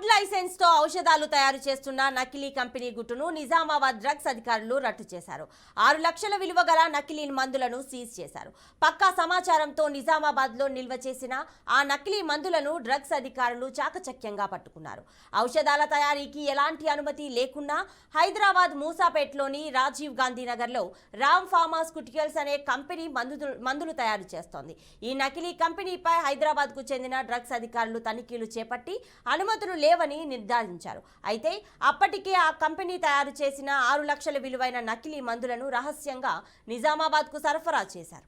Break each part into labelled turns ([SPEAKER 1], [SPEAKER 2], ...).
[SPEAKER 1] Food licence తో ఔషధాలు తయారు చేస్తున్న నకిలీ కంపెనీ గుట్టును నిజామాబాద్ డ్రగ్స్ అధికారులు రట్టు చేశారు. 6 లక్షల విలువ గల నకిలీ మందులను సీజ్ చేశారు. పక్కా సమాచారంతో నిజామాబాద్ లో నిల్వ చేసిన ఆ నకిలీ మందులను డ్రగ్స్ అధికారులు చాకచక్యంగా పట్టుకున్నారు. ఔషధాల తయారీకి ఎలాంటి అనుమతి లేకున్నా హైదరాబాద్ మూసాపేటలోని రాజీవ్ గాంధీ నగర్ లో రామ్ ఫార్మాస్యూటికల్స్ అనే కంపెనీ మందులు తయారు చేస్తోంది. ఈ నకిలీ కంపెనీపై హైదరాబాద్ కు చెందిన డ్రగ్స్ అధికారులు తనిఖీలు చేపట్టి అనుమతులు లేవని నిర్ధారించారు. అయితే అప్పటికే ఆ కంపెనీ తయారు చేసిన 6 లక్షల విలువైన నకిలీ మందులను రహస్యంగా నిజామాబాద్ కు సరఫరా చేశారు.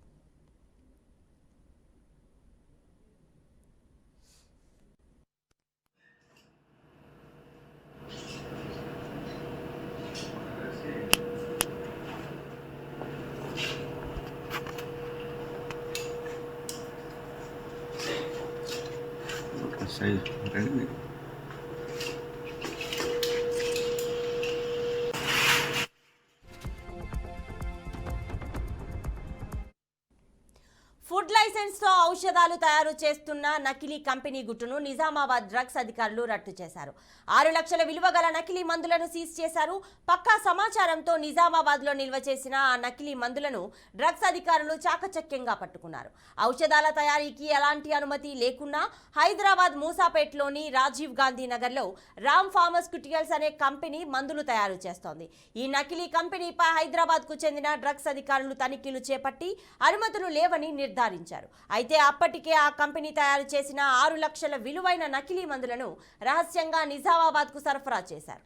[SPEAKER 1] ఫుడ్ లైసెన్స్ తో ఔషధాలు తయారు చేస్తున్న నకిలీ కంపెనీ గుట్టును నిజామాబాద్ డ్రగ్స్ అధికారులు రట్టు చేశారు. 6 లక్షల విలువ గల నకిలీ మందులను సీజ్ చేశారు. పక్కా సమాచారంతో నిజామాబాద్ లో నిల్వ చేసిన ఆ నకిలీ మందులను డ్రగ్స్ అధికారులు చాకచక్యంగా పట్టుకున్నారు. ఔషధాల తయారీకి ఎలాంటి అనుమతి లేకున్నా హైదరాబాద్ మూసాపేటలోని రాజీవ్ గాంధీ నగర్ లో రామ్ ఫార్మాస్యూటికల్స్ అనే కంపెనీ మందులు తయారు చేస్తోంది. ఈ నకిలీ కంపెనీపై హైదరాబాద్ కు చెందిన డ్రగ్స్ అధికారులు తనిఖీలు చేపట్టి అనుమతులు లేవని నిర్ధారించారు. అయితే అప్పటికే ఆ కంపెనీ తయారు చేసిన 6 లక్షల విలువైన నకిలీ మందులను రహస్యంగా నిజామాబాద్ కు సరఫరా చేశారు.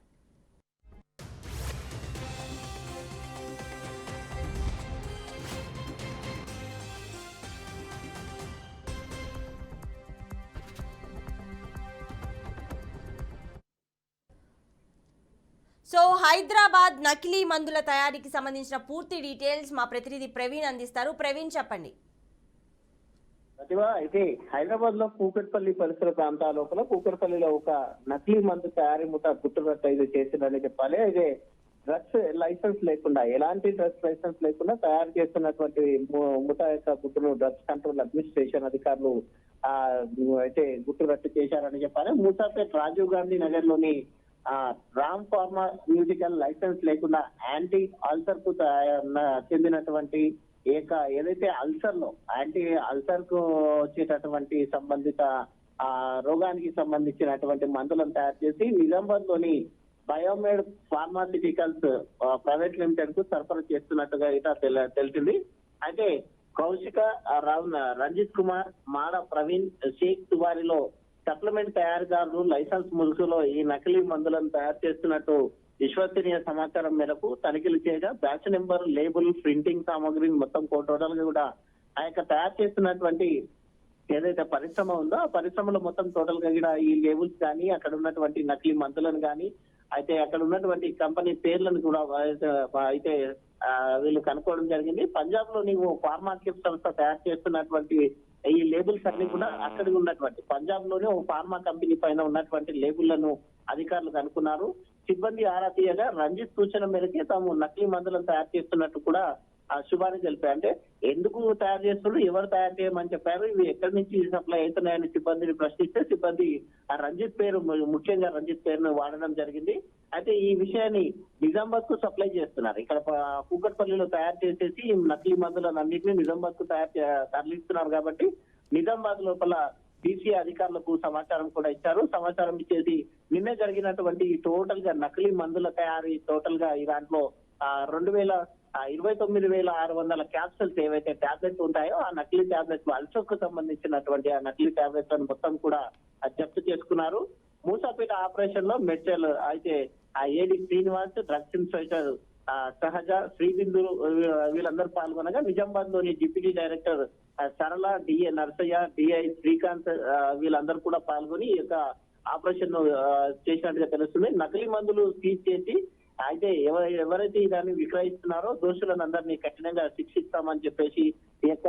[SPEAKER 1] సో హైదరాబాద్ నకిలీ మందుల తయారీకి సంబంధించిన పూర్తి డీటెయిల్స్ మా ప్రతినిధి ప్రవీణ్ అందిస్తారు. ప్రవీణ్ చెప్పండి.
[SPEAKER 2] అయితే హైదరాబాద్ లో కూకట్పల్లి పరిసర ప్రాంతాల లోపల కూకట్పల్లిలో ఒక నకిలీ మందు తయారీ ముఠ గుట్టురట్టు చేసిందని చెప్పాలి. అయితే డ్రగ్స్ లైసెన్స్ లేకుండా ఎలాంటి డ్రగ్స్ లైసెన్స్ లేకుండా తయారు చేస్తున్నటువంటి ముఠా యొక్క గుట్టును డ్రగ్స్ కంట్రోల్ అడ్మినిస్ట్రేషన్ అధికారులు అయితే గుట్టురట్టు చేశారని చెప్పాలి. మూసాపేట్ రాజీవ్ గాంధీ నగర్ లోని రామ్ ఫార్మాస్యూటికల్ లైసెన్స్ లేకుండా యాంటీ అల్సర్ కు చెందినటువంటి ఏదైతే అల్సర్ లో యాంటీ అల్సర్ కు వచ్చేటటువంటి సంబంధిత రోగానికి సంబంధించినటువంటి మందులను తయారు చేసి నిజామాబాద్ లోని బయోమెడ్ ఫార్మాస్యూటికల్స్ ప్రైవేట్ లిమిటెడ్ కు సరఫరా చేస్తున్నట్టుగా ఇట తెలిసింది. అయితే కౌశిక రంజిత్ కుమార్ మాడ ప్రవీణ్ షేక్ తువారిలో సప్లిమెంట్ తయారీదారులు లైసెన్స్ ముసుగులో ఈ నకిలీ మందులను తయారు చేస్తున్నట్టు విశ్వసనీయ సమాచారం మేరకు తనిఖీలు చేయగా బ్యాచ్ నెంబర్, లేబుల్, ప్రింటింగ్ సామాగ్రి మొత్తం టోటల్ గా కూడా ఆ యొక్క తయారు చేస్తున్నటువంటి ఏదైతే పరిశ్రమ ఉందో ఆ పరిశ్రమలో మొత్తం టోటల్ గా కూడా ఈ లేబుల్స్ కానీ అక్కడ ఉన్నటువంటి నకిలీ మందులను కానీ అయితే అక్కడ ఉన్నటువంటి కంపెనీ పేర్లను కూడా అయితే వీళ్ళు కనుక్కోవడం జరిగింది. పంజాబ్ లో నీవు ఫార్మాక్యూట్ సంస్థ తయారు చేస్తున్నటువంటి ఈ లేబుల్స్ అన్ని కూడా అక్కడ ఉన్నటువంటి పంజాబ్ లోనే ఒక ఫార్మా కంపెనీ పైన ఉన్నటువంటి లేబుల్లను అధికారులు కనుక్కున్నారు. సిబ్బంది ఆరా తీయగా రంజిత్ సూచన మేరకే తాము నకిలీ మందులను తయారు చేస్తున్నట్టు కూడా శుభాన్ని తెలిపారు. అంటే ఎందుకు తయారు చేస్తున్నారు, ఎవరు తయారు చేయమని చెప్పారు, ఇవి ఎక్కడి నుంచి సప్లై అవుతున్నాయని సిబ్బందిని ప్రశ్నిస్తే సిబ్బంది ఆ రంజిత్ పేరు, ముఖ్యంగా రంజిత్ పేరును వాడడం జరిగింది. అయితే ఈ విషయాన్ని నిజామాబాద్ కు సప్లై చేస్తున్నారు. ఇక్కడ కూకట్పల్లిలో తయారు చేసేసి నకిలీ మందులను అన్నింటినీ నిజామాబాద్ కు తరలిస్తున్నారు. కాబట్టి నిజామాబాద్ లోపల డీసీ అధికారులకు సమాచారం కూడా ఇచ్చారు. సమాచారం ఇచ్చేసి నిన్నే జరిగినటువంటి టోటల్ గా నకిలీ మందుల తయారీ టోటల్ గా ఈ దాంట్లో 29,600 క్యాప్సూల్స్ ఏవైతే టాబ్లెట్స్ ఉంటాయో ఆ నకిలీ టాబ్లెట్స్ అల్సర్ కు సంబంధించినటువంటి ఆ నకిలీ టాబ్లెట్స్ మొత్తం కూడా జప్తు చేసుకున్నారు. మూసాపేట ఆపరేషన్ లో మెడ్చల్ అయితే ఆ ఏడి శ్రీనివాస్, డ్రగ్స్ ఇన్స్పెక్టర్ సహజ, శ్రీబిందు వీళ్ళందరూ పాల్గొనగా నిజామాబాద్ లోని డిప్యూటీ డైరెక్టర్ సరళ, డిఏ నర్సయ్య, డిఐ శ్రీకాంత్ వీళ్ళందరూ కూడా పాల్గొని ఈ యొక్క ఆపరేషన్ చేసినట్టుగా తెలుస్తుంది. నకిలీ మందులు సీజ్ చేసి అయితే ఎవరైతే దాన్ని విక్రయిస్తున్నారో దోషులను అందరినీ కఠినంగా శిక్షిస్తామని చెప్పేసి ఈ యొక్క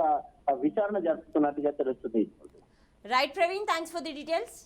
[SPEAKER 2] విచారణ జరుపుతున్నట్టుగా తెలుస్తుంది.
[SPEAKER 1] Right Praveen, thanks for the details.